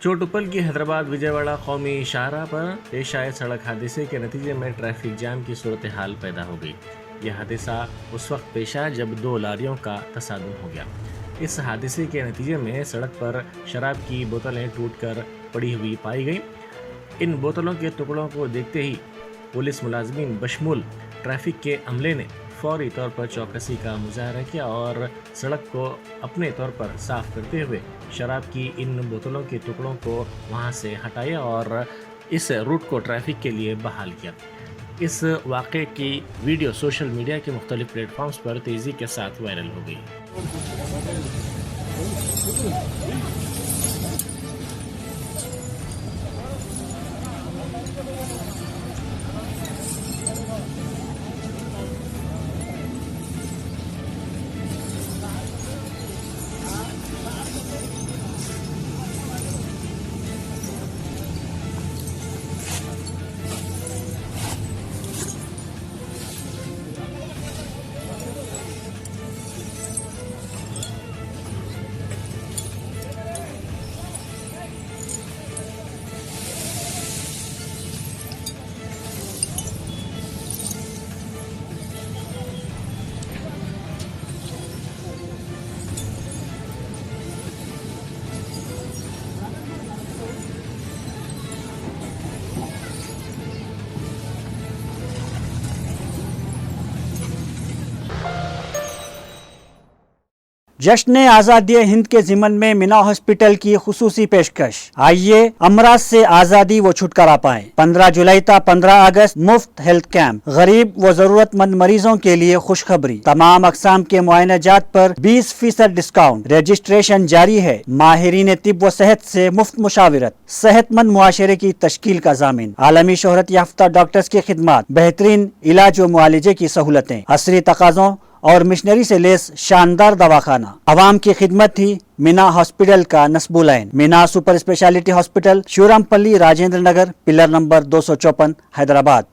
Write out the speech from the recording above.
چوٹپل کی حیدرآباد وجےواڑہ قومی شاہراہ پر پیش آئے سڑک حادثے کے نتیجے میں ٹریفک جام کی صورتحال پیدا ہو گئی۔ یہ حادثہ اس وقت پیش آیا جب 2 لاریوں کا تصادم ہو گیا۔ اس حادثے کے نتیجے میں سڑک پر شراب کی بوتلیں ٹوٹ کر پڑی ہوئی پائی گئیں۔ ان بوتلوں کے ٹکڑوں کو دیکھتے ہی پولیس ملازمین بشمول ٹریفک کے عملے نے فوری طور پر چوکسی کا مظاہرہ کیا اور سڑک کو اپنے طور پر صاف کرتے ہوئے شراب کی ان بوتلوں کے ٹکڑوں کو وہاں سے ہٹایا اور اس روٹ کو ٹریفک کے لیے بحال کیا۔ اس واقعے کی ویڈیو سوشل میڈیا کے مختلف پلیٹ فارمز پر تیزی کے ساتھ وائرل ہو گئی۔ جشن آزادی ہند کے ضمن میں مینا ہاسپٹل کی خصوصی پیشکش، آئیے امراض سے آزادی و چھٹکارا پائیں۔ 15 جولائی تا 15 اگست مفت ہیلتھ کیمپ، غریب و ضرورت مند مریضوں کے لیے خوشخبری، تمام اقسام کے معائنہ جات پر 20% ڈسکاؤنٹ، رجسٹریشن جاری ہے۔ ماہرین طب و صحت سے مفت مشاورت، صحت مند معاشرے کی تشکیل کا ضامن، عالمی شہرت یافتہ ڈاکٹرز کی خدمات، بہترین علاج و معالجے کی سہولتیں، عصری تقاضوں اور مشنری سے لیس شاندار دواخانہ، عوام کی خدمت ہی مینا ہاسپٹل کا نصب العین۔ مینا سپر اسپیشلٹی ہاسپٹل، شیورام پلی، راجندر نگر، پلر نمبر 254، حیدرآباد۔